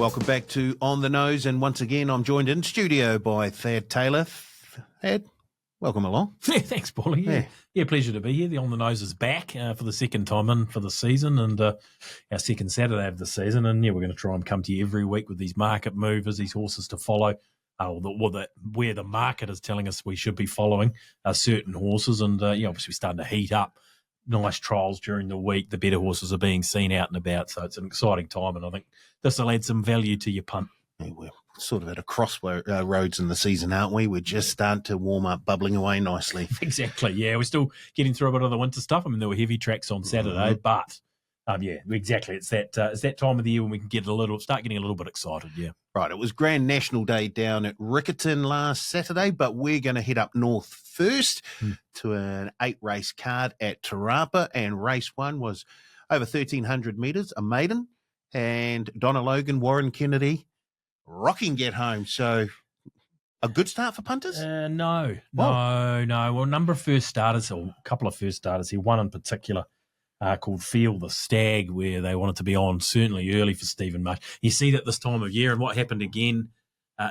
Welcome back to On the Nose, and once again I'm joined in studio by Thad Taylor. Thad, welcome along. Yeah, thanks, Paulie. Yeah, pleasure to be here. The On the Nose is back for the second time in for the season, and our second Saturday of the season. And we're going to try and come to you every week with these market movers, these horses to follow, where the market is telling us we should be following certain horses. And obviously we're starting to heat up. Nice trials during the week. The better horses are being seen out and about, so it's an exciting time, and I think this will add some value to your punt. Yeah, we're sort of at a crossroads in the season, aren't we? We're just starting to warm up, bubbling away nicely. Exactly, yeah. We're still getting through a bit of the winter stuff. I mean, there were heavy tracks on Saturday, but exactly. It's that time of the year when we can start getting a little bit excited, yeah. Right, it was Grand National Day down at Rickton last Saturday, but we're going to head up north first to an 8-race card at Tera, and race 1 was over 1,300 metres, a maiden, and Donna Logan, Warren Kennedy, rocking get home. So a good start for punters? No. Well, a number of first starters, or a couple of first starters here, one in particular, called Feel the Stag, where they wanted to be on certainly early for Stephen Marsh. You see that this time of year, and what happened again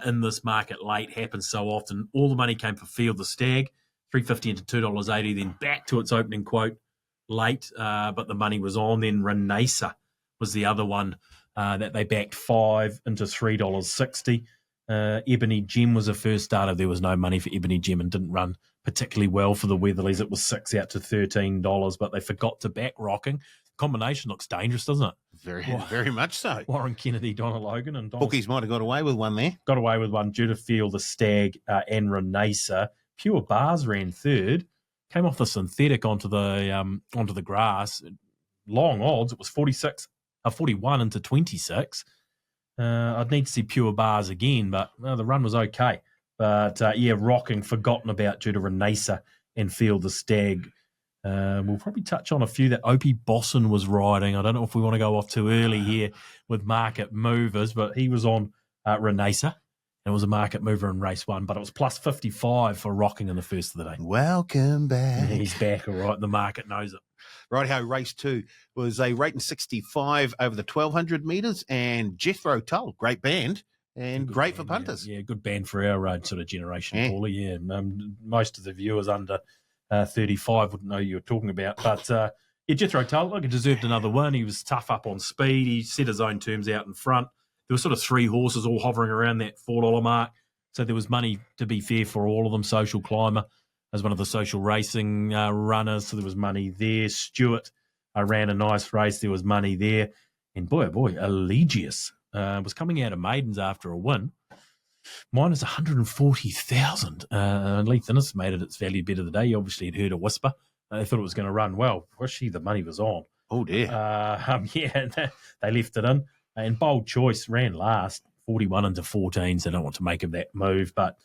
in this market late happens so often. All the money came for Feel the Stag, $3.50 into $2.80, then back to its opening quote late, but the money was on. Then Renaisa was the other one that they backed $5 into $3.60. Ebony Gem was a first starter. There was no money for Ebony Gem and didn't run particularly well for the Weatherlies. It was $6 out to $13, but they forgot to back Rocking. The combination looks dangerous, doesn't it? Very much so. Warren Kennedy, Donna Logan, and Bookies might have got away with one there. Got away with one due to Feel the Stag and Renaisa. Pure Bars ran third. Came off the synthetic onto the grass. Long odds. It was 41 into 26. I'd need to see Pure Bars again, but the run was okay. But, Rocking, forgotten about due to Renaisa and Feel the Stag. We'll probably touch on a few that Opie Bosson was riding. I don't know if we want to go off too early here with market movers, but he was on Renaisa. It was a market mover in race 1, but it was plus 55 for Rocking in the first of the day. Welcome back. He's back, all right. The market knows it. Righty-ho, race 2 was a rating 65 over the 1,200 metres, and Jethro Tull, great band, and great for punters. Yeah, good band for our sort of generation, Paulie. Yeah, most of the viewers under 35 wouldn't know who you were talking about. But, Jethro Tull, look, he deserved another win. He was tough up on speed. He set his own terms out in front. There were sort of 3 horses all hovering around that $4 mark. So there was money, to be fair, for all of them. Social Climber as one of the social racing runners, so there was money there. Stewart ran a nice race. There was money there. And boy, oh boy, Allegius was coming out of maidens after a win. Minus 140,000. Leith Innes made it its value bet of the day. He obviously had heard a whisper. They thought it was going to run well. The money was on. Oh, dear. They left it in. And Bold Choice ran last, 41 into 14, so I don't want to make of that move. But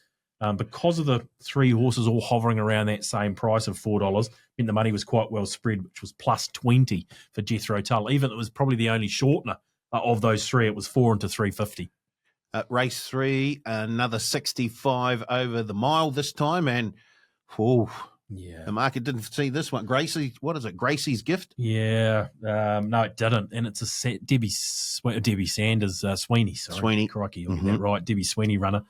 because of the 3 horses all hovering around that same price of $4, meant the money was quite well spread, which was plus 20 for Jethro Tull. Even it was probably the only shortener of those 3. It was 4 into 350. Race 3, another 65 over the mile this time, and the market didn't see this one. Gracie's Gift? Yeah, no, it didn't, and it's a Debbie Sanders Sweeney. Sorry, Sweeney, crikey, I'll get that right. Debbie Sweeney runner.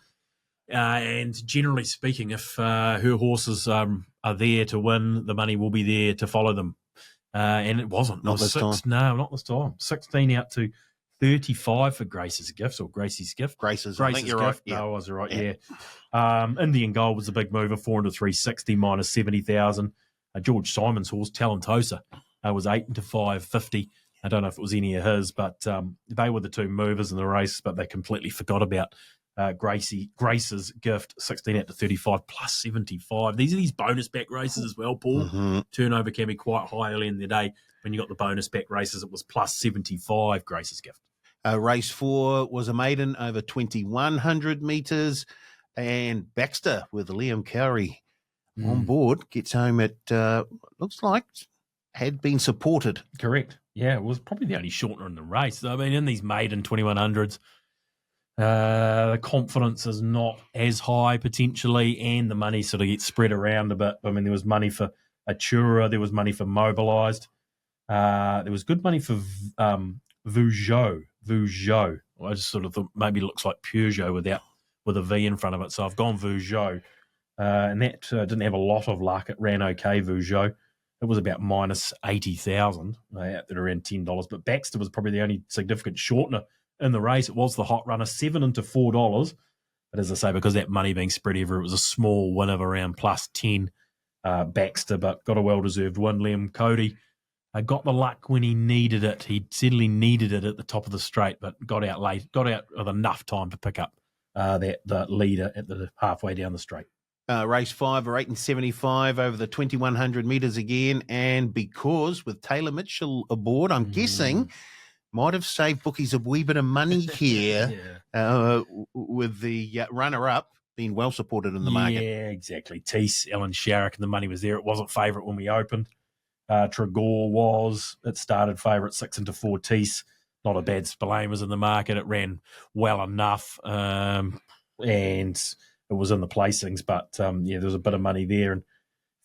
And generally speaking, if her horses are there to win, the money will be there to follow them. And it wasn't. Not this time. No, not this time. 16 out to 35 for Gracie's Gift. Grace's, I think you're right. Yeah. No, I was right, yeah. Indian Gold was a big mover, 4 into 360, minus 70,000. George Simon's horse, Talentosa, was 8 into 550. I don't know if it was any of his, but they were the 2 movers in the race, but they completely forgot about Grace's Gift, 16 out to 35, plus 75. These bonus back races as well, Paul. Mm-hmm. Turnover can be quite high early in the day. When you got the bonus back races, it was plus 75, Grace's Gift. Race 4 was a maiden over 2,100 metres, and Baxter with Liam Cowrie on board gets home at, looks like, had been supported. Correct. Yeah, it was probably the only shortener in the race. I mean, in these maiden 2100s, the confidence is not as high potentially, and the money sort of gets spread around a bit. I mean, there was money for Atura, there was money for Mobilised, there was good money for Vougeot, I just sort of thought maybe it looks like Peugeot with a V in front of it. So I've gone Peugeot. And that didn't have a lot of luck. It ran okay, Peugeot. It was about minus 80,000 out at around $10. But Baxter was probably the only significant shortener in the race. It was the hot runner, 7 into $4. But as I say, because that money being spread everywhere, it was a small win of around plus 10, Baxter, but got a well-deserved win. Liam Cody got the luck when he needed it. He certainly needed it at the top of the straight, but got out late, got out with enough time to pick up the leader at the halfway down the straight. Race 5 or 8.75 over the 2,100 metres again. And because with Taylor Mitchell aboard, I'm guessing might have saved bookies a wee bit of money here with the runner-up being well supported in the market. Yeah, exactly. Teese, Ellen Sharrock, and the money was there. It wasn't favourite when we opened. Tregor was. It started favourite 6 into 4. Teese, not a bad Spillane was in the market. It ran well enough. And it was in the placings, but there was a bit of money there. And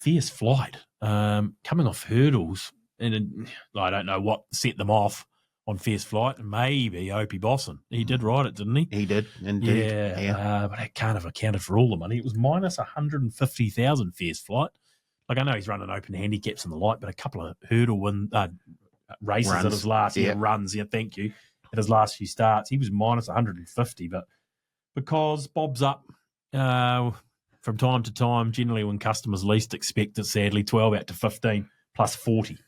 Fierce Flight, coming off hurdles, and I don't know what set them off on Fierce Flight. Maybe Opie Bosson. He did ride it, didn't he? He did, indeed. Yeah. But it can't have accounted for all the money. It was minus 150,000 Fierce Flight. Like, I know he's running open handicaps and the like, but a couple of hurdle races at his last runs. Yeah, thank you. At his last few starts, he was minus 150, but because Bob's up from time to time, generally when customers least expect it, sadly, 12 out to 15 plus 40.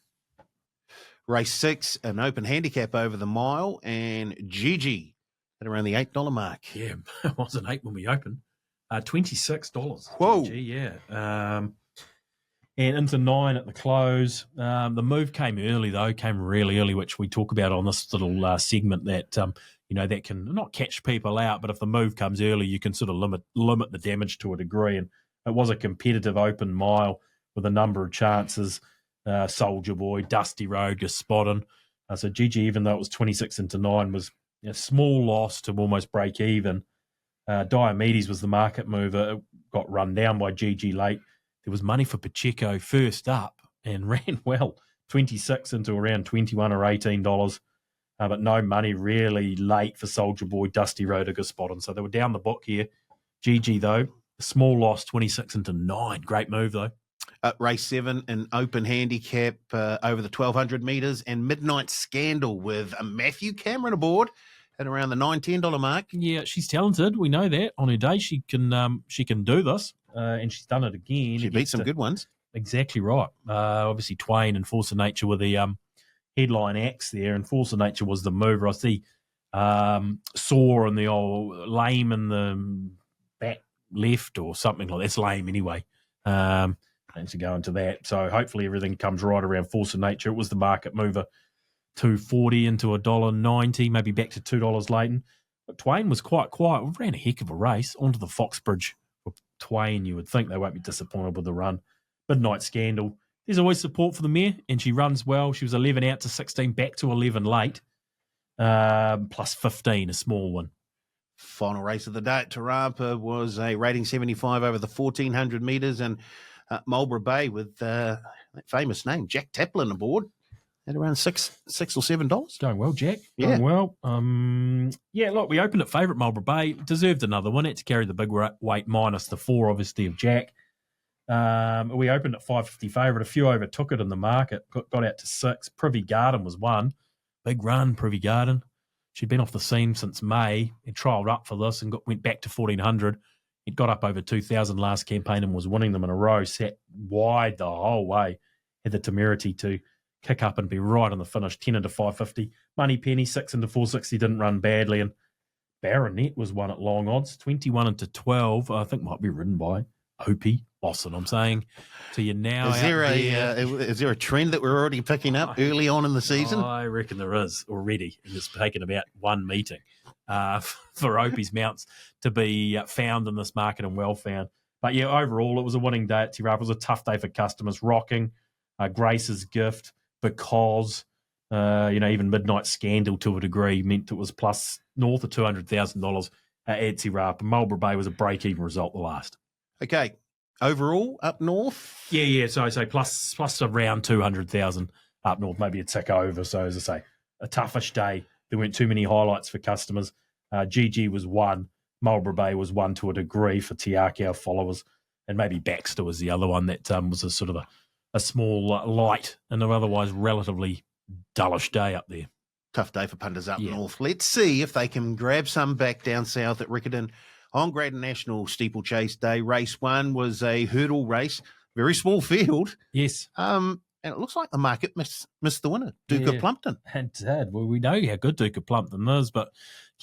Race 6, an open handicap over the mile, and Gigi at around the $8 mark. Yeah, it wasn't 8 when we opened. $26. Whoa. Gigi, yeah. And into 9 at the close. The move came early, though, came really early, which we talk about on this little segment that, that can not catch people out, but if the move comes early, you can sort of limit the damage to a degree. And it was a competitive open mile with a number of chances. Soldier Boy, Dusty Road, Gospodin. So Gigi, even though it was 26 into 9, was a small loss to almost break even. Diomedes was the market mover. It got run down by Gigi late. There was money for Pacheco first up and ran well, 26 into around 21 or $18. But no money really late for Soldier Boy, Dusty Road, or Gospodin. So they were down the book here. Gigi, though, a small loss, 26 into 9. Great move, though. Race 7, an open handicap over the 1,200 metres, and Midnight Scandal with a Matthew Cameron aboard at around the $9-10 mark. Yeah, she's talented. We know that. On her day, she can do this, and she's done it again. She beat some good ones. Exactly right. Obviously, Twain and Force of Nature were the headline acts there, and Force of Nature was the mover. I see sore and the old lame in the back left or something like that. It's lame anyway. And to go into that. So hopefully everything comes right around Force of Nature. It was the market mover, $2.40 into $1.90, maybe back to $2 Leighton. But Twain was quite quiet. We ran a heck of a race onto the Foxbridge for Twain. You would think they won't be disappointed with the run. Midnight Scandal. There's always support for the mare, and she runs well. She was 11 out to 16, back to 11 late, plus 15, a small one. Final race of the day at Tarapa was a rating 75 over the 1,400 metres, and Marlborough Bay with that famous name, Jack Taplin aboard at around $6 or $7. Going well, Jack. Yeah. Going well. Look, we opened at favourite Marlborough Bay. Deserved another one. Had to carry the big weight minus the 4, obviously, of Jack. We opened at $5.50 favourite. A few overtook it in the market. Got out to 6. Privy Garden was 1. Big run, Privy Garden. She'd been off the scene since May. It trialled up for this and went back to 1,400. It got up over 2,000 last campaign and was winning them in a row, sat wide the whole way, had the temerity to kick up and be right on the finish, 10 into 550. Money Penny, 6 into 460, didn't run badly. And Baronet was one at long odds, 21 into 12, I think might be ridden by Opie Bosson. I'm saying to you now. Is there a trend that we're already picking up early on in the season? I reckon there is already. And it's taken about one meeting for Opie's mounts to be found in this market and well found. But yeah, overall, it was a winning day at Tirapa. It was a tough day for customers. Rocking, Grace's gift, because, even Midnight Scandal to a degree meant it was plus north of $200,000 at Tirapa. Marlborough Bay was a break-even result the last. Okay. Overall, up north? Yeah. So I say plus around 200,000 up north, maybe a tick over. So as I say, a toughish day. There weren't too many highlights for customers. GG was 1. Marlborough Bay was 1 to a degree for Tiaki, our followers. And maybe Baxter was the other one that was a sort of a small light and an otherwise relatively dullish day up there. Tough day for punters up north. Let's see if they can grab some back down south at Rickton. On Grand National Steeplechase Day, race 1 was a hurdle race. Very small field. Yes. And it looks like the market missed the winner, Duke of Plumpton. And well, we know how good Duke of Plumpton is, but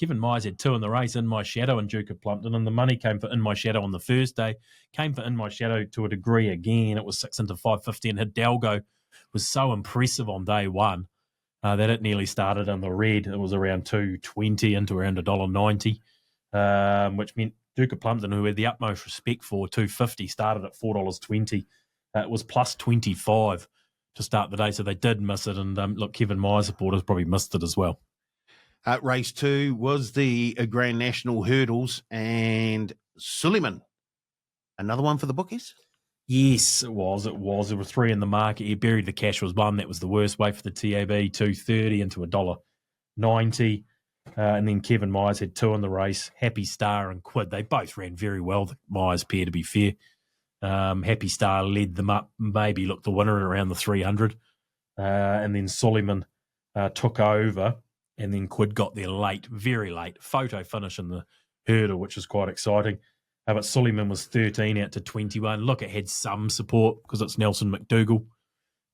Kevin Myers had 2 in the race, In My Shadow and Duke of Plumpton, and the money came for In My Shadow on the first day, came for In My Shadow to a degree again. It was 6 into 5.50, and Hidalgo was so impressive on day 1 that it nearly started in the red. It was around $2.20 into around $1.90, which meant Duke of Plumpton, who had the utmost respect for $2.50, started at $4.20. It was plus 25 to start the day, so they did miss it. And look, Kevin Myers supporters probably missed it as well. Race 2 was the Grand National Hurdles, and Suleiman, another one for the bookies? Yes, it was. There were 3 in the market. He buried the cash was 1. That was the worst way for the TAB, $2.30 into $1.90. And then Kevin Myers had 2 in the race, Happy Star and Quid. They both ran very well, the Myers pair, to be fair. Happy Star led them up, maybe looked the winner at around the 300. And then Suleiman took over, and then Quid got there late, very late. Photo finish in the hurdle, which is quite exciting. But Suleiman was 13 out to 21. Look, it had some support because it's Nelson McDougall.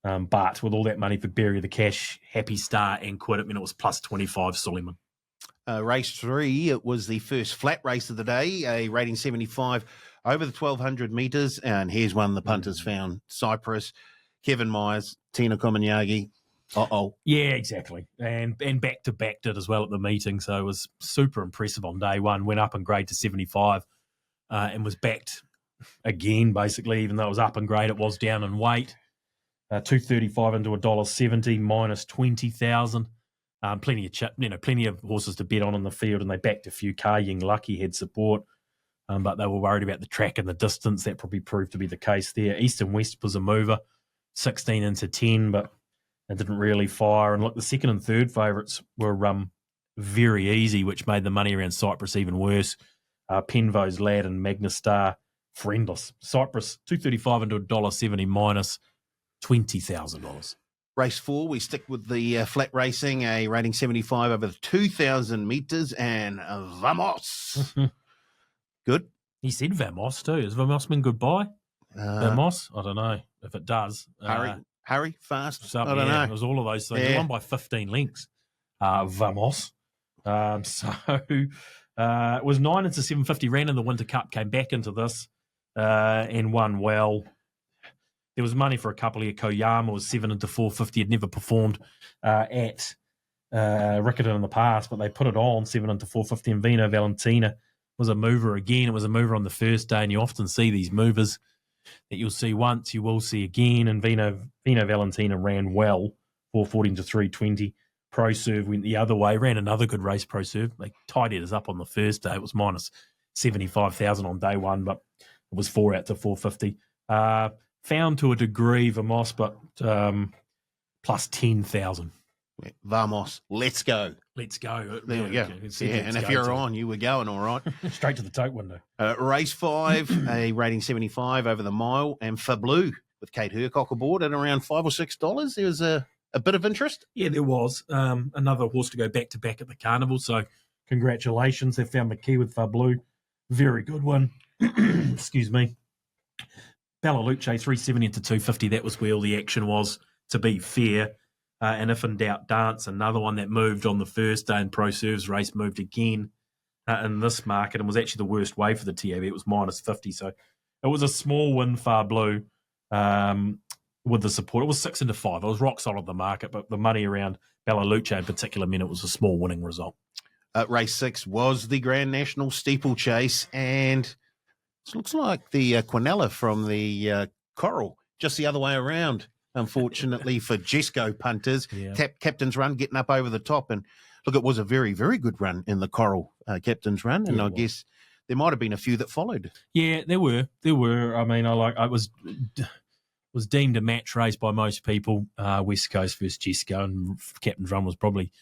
But with all that money for Bury the Cash, Happy Star and Quid, it was plus 25 Suleiman. Race 3, it was the first flat race of the day, a rating 75 over the 1,200 metres. And here's one the punters found, Cyprus, Kevin Myers, Tina Komanyagi. Yeah, exactly. And back-to-back did as well at the meeting. So it was super impressive on day 1. Went up in grade to 75 and was backed again, basically. Even though it was up in grade, it was down in weight. 235 into $1.70, minus 20,000. Plenty of horses to bet on in the field, and they backed a few. Car Ying Lucky had support, but they were worried about the track and the distance. That probably proved to be the case there. East and West was a mover, 16 into 10, but it didn't really fire. And look, the second and third favourites were very easy, which made the money around Cyprus even worse. Penvo's Lad and Magna Star, friendless. Cyprus, 235 into $1.70, minus $20,000. Race 4, we stick with the flat racing, a rating 75 over the 2,000 metres, and Vamos. Good. He said Vamos too. Has Vamos been goodbye? Vamos? I don't know if it does. Hurry, fast. I don't know. It was all of those things. He won by 15 lengths. Vamos. It was 9 into 750, ran in the Winter Cup, came back into this and won well. There was money for a couple here. Koyama was 7 into 450. Had never performed at Rickton in the past, but they put it on 7 into 450. And Vino Valentina was a mover again. It was a mover on the first day, and you often see these movers that you'll see once, you will see again. And Vino Valentina ran well, 440 to 320. Pro Serve went the other way, ran another good race. Pro Serve, they tied it up on the first day. It was minus 75,000 on day 1, but it was 4 out to 450. Found to a degree Vamos, but plus 10,000. Vamos, let's go. Let's go. There we go. And if you're on, you were going all right. Straight to the tote window. Race 5, a rating 75 over the mile, and Fablu with Kate Hercock aboard at around $5 or $6. There was a bit of interest. Yeah, there was. Another horse to go back-to-back at the carnival, so congratulations. They found the key with Fablu. Very good one. Excuse me. Bella Luce, 370 into 250. That was where all the action was, to be fair. And if in doubt, Dance, another one that moved on the first day, and Pro Serve's race moved again in this market and was actually the worst way for the TAB. It was minus 50. So it was a small win, Far Blue, with the support. It was 6 into 5. It was rock solid, the market, but the money around Bella Luce in particular meant it was a small winning result. Race 6 was the Grand National Steeplechase, and it looks like the Quinella from the Coral, just the other way around, unfortunately, for Jesco punters. Yeah. Captain's Run getting up over the top. And look, it was a very, very good run in the Coral, Captain's Run. And Yeah, I guess there might have been a few that followed. Yeah, there were. I mean, I was deemed a match race by most people. West Coast versus Jesco, and Captain's Run was probably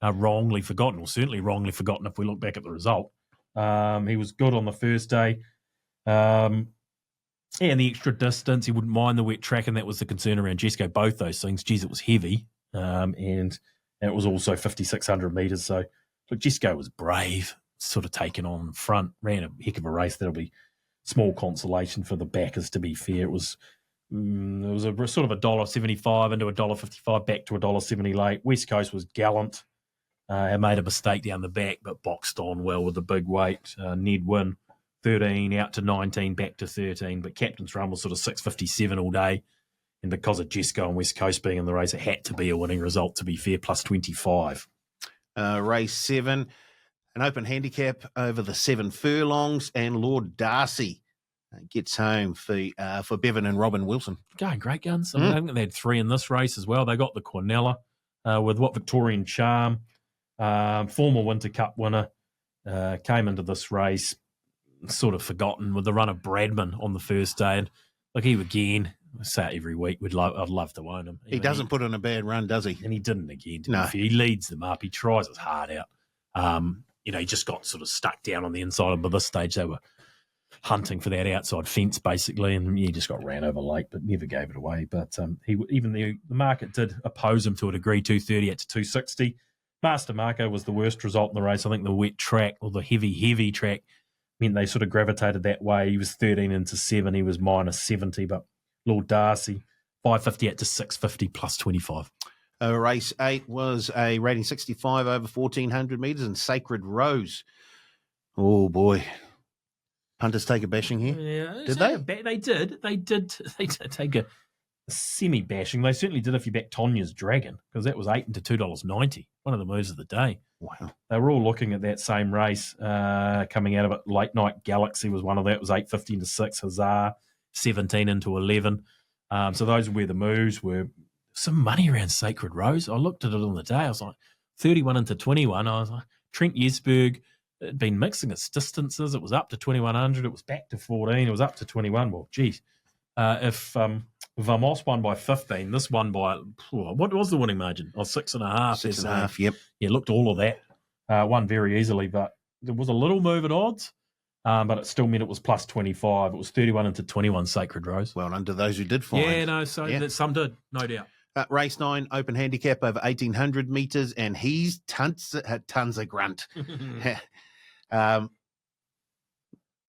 wrongly forgotten, or certainly wrongly forgotten if we look back at the result. He was good on the first day. And the extra distance, he wouldn't mind the wet track, and that was the concern around Jesco, both those things. Geez, it was heavy, and it was also 5,600 metres. So, look, Jesco was brave, sort of taken on front, ran a heck of a race. That'll be small consolation for the backers, to be fair. It was a sort of $1.75 into $1.55, back to $1.70 late. West Coast was gallant. Made a mistake down the back, but boxed on well with the big weight. Ned win 13 out to 19, back to 13. But Captain's Run was sort of 6.57 all day. And because of Jesco and West Coast being in the race, it had to be a winning result, to be fair, plus 25. Race 7, an open handicap over the 7 furlongs, and Lord Darcy gets home for Bevan and Robin Wilson. Going great guns. I think they had 3 in this race as well. They got the Quinella with Victorian Charm. Former Winter Cup winner, came into this race sort of forgotten with the run of Bradman on the first day. And look, he again, I say it every week, I'd love to own him. He doesn't put in a bad run, does he? And he didn't again. No. He leads them up. He tries his heart out. He just got sort of stuck down on the inside. And by this stage, they were hunting for that outside fence, basically, and he just got ran over late, but never gave it away. But the market did oppose him to a degree, 230 out to 260. Master Marco was the worst result in the race. I think the wet track, or the heavy track, meant they sort of gravitated that way. He was 13 into 7. He was minus 70, but Lord Darcy, 550 out to 650, plus 25. Race 8 was a rating 65 over 1,400 metres, and Sacred Rose. Oh, boy. Punters take a bashing here? Yeah, did they? They did. They did take a semi-bashing. They certainly did if you back Tonya's Dragon, because that was 8 into $2.90. One of the moves of the day. Wow. They were all looking at that same race coming out of it. Late Night Galaxy was one of that. It was 8.50 into 6. Huzzah, 17 into 11. So those were where the moves were. Some money around Sacred Rose. I looked at it on the day. I was like, 31 into 21. I was like, Trent Yesberg had been mixing its distances. It was up to 2,100. It was back to 14. It was up to 21. Well, geez. If Vamos won by 15, this won by, what was the winning margin? 6.5. 6.5, yep. Yeah, looked all of that. Won very easily, but there was a little move at odds, but it still meant it was plus 25. It was 31 into 21, Sacred Rose. Well done to those who did find. Yeah, no, some did, no doubt. Race 9, open handicap over 1,800 metres, and he's tons of grunt.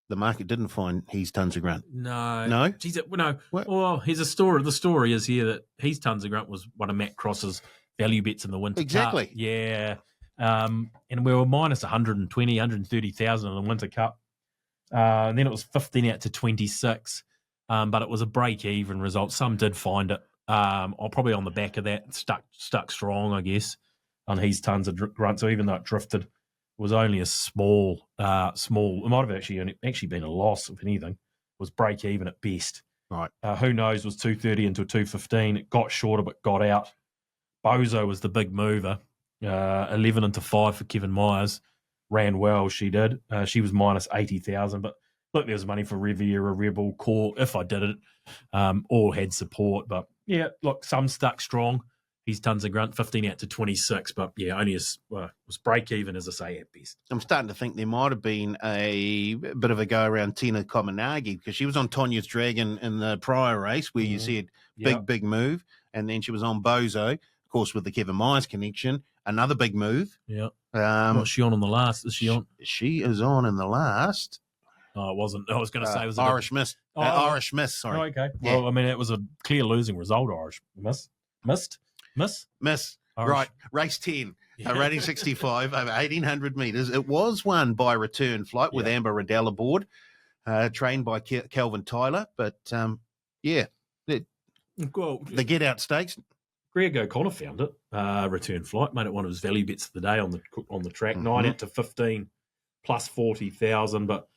The market didn't find he's tons of grunt. No. No? No. Well, here's a story. The story is here that he's tons of grunt was one of Matt Cross's value bets in the Winter Exactly. Cup. Yeah. And we were minus 120, 130,000 in the Winter Cup. And then it was 15 out to 26. But it was a break-even result. Some did find it. Probably on the back of that, stuck strong, I guess, on his tons of grunt. So even though it drifted, it was only a small. It might have actually been a loss, if anything. It was break even at best. Right. Who knows? Was 230 into 215. It got shorter, but got out. Bozo was the big mover. 11 into 5 for Kevin Myers. Ran well. She did. She was minus 80,000, but. Look, there was money for Riviera, Rebel, Core, if I did it. All had support. But, yeah, look, some stuck strong. He's tons of grunt, 15 out to 26. But, yeah, only was break-even, as I say, at best. I'm starting to think there might have been a bit of a go around Tina Komanagi, because she was on Tonya's Dragon in the prior race where you said big move. And then she was on Bozo, of course, with the Kevin Myers connection. Another big move. Yeah. What's she on the last? Is she on? She is on in the last. No, it wasn't. I was going to say it was Irish Miss. Irish Miss, sorry. Oh, okay. Yeah. Well, I mean, it was a clear losing result, Irish Miss. Miss. Irish. Right. Race 10, rating 65 over 1,800 metres. It was won by Return Flight with Amber Riddell aboard, trained by Kelvin Tyler. But, the Get Out Stakes. Greg O'Connor found it. Return Flight made it one of his value bets of the day on the track. 9 out to 15, plus 40,000, but.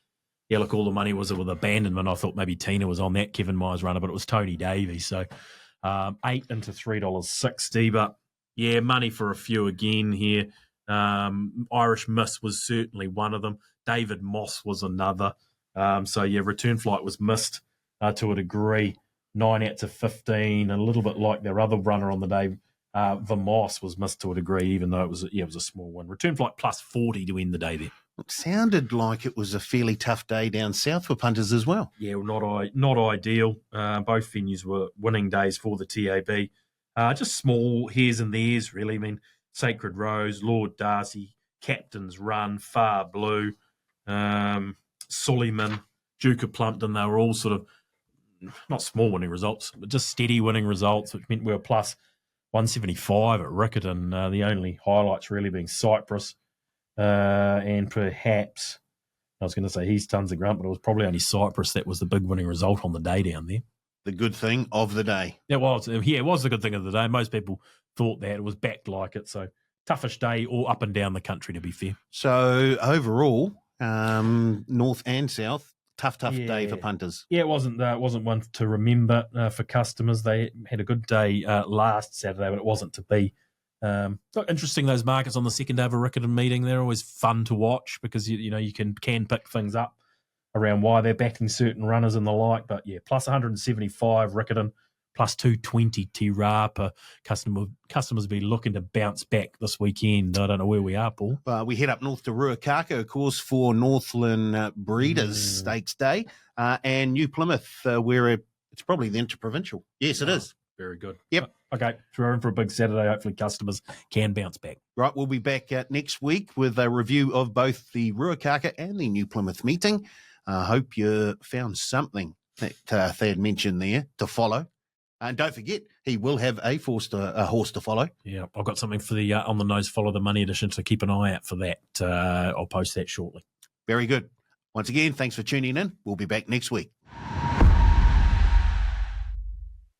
Yeah, look, all the money was with abandonment. I thought maybe Tina was on that Kevin Myers runner, but it was Tony Davies. So 8 into $3.60. But, yeah, money for a few again here. Irish Miss was certainly one of them. David Moss was another. Return Flight was missed to a degree. 9 out to 15, a little bit like their other runner on the day, Vamos was missed to a degree, even though it was a small one. Return flight plus 40 to end the day there. It sounded like it was a fairly tough day down south for punters as well. Yeah, well, not ideal. Both venues were winning days for the TAB. Just small heres and theres, really. I mean, Sacred Rose, Lord Darcy, Captain's Run, Far Blue, Suleiman, Duke of Plumpton. They were all sort of not small winning results, but just steady winning results, which meant we were plus 175 at Rickton. The only highlights really being Cyprus and perhaps, I was going to say he's tons of grunt, but it was probably only Cyprus that was the big winning result on the day down there. The good thing of the day. It was the good thing of the day. Most people thought that it was backed like it. So toughish day all up and down the country, to be fair. So overall, north and south, tough day for punters. Yeah, it wasn't one to remember for customers. They had a good day last Saturday, but it wasn't to be. Interesting, those markets on the second day of a Rickton meeting. They're always fun to watch because you can pick things up around why they're backing certain runners and the like. But yeah, plus 175 Rickton, plus 220 Tera. Customers will be looking to bounce back this weekend. I don't know where we are, Paul. We head up north to Ruakaka, of course, for Northland Breeders Stakes Day, and New Plymouth, where it's probably the interprovincial. Yes, it is. Very good. Yep. Okay, so we're in for a big Saturday. Hopefully customers can bounce back. Right, we'll be back next week with a review of both the Ruakaka and the New Plymouth meeting. I hope you found something that Thad mentioned there to follow. And don't forget, he will have a horse to follow. Yeah, I've got something for the on the nose follow the money edition, so keep an eye out for that. I'll post that shortly. Very good. Once again, thanks for tuning in. We'll be back next week.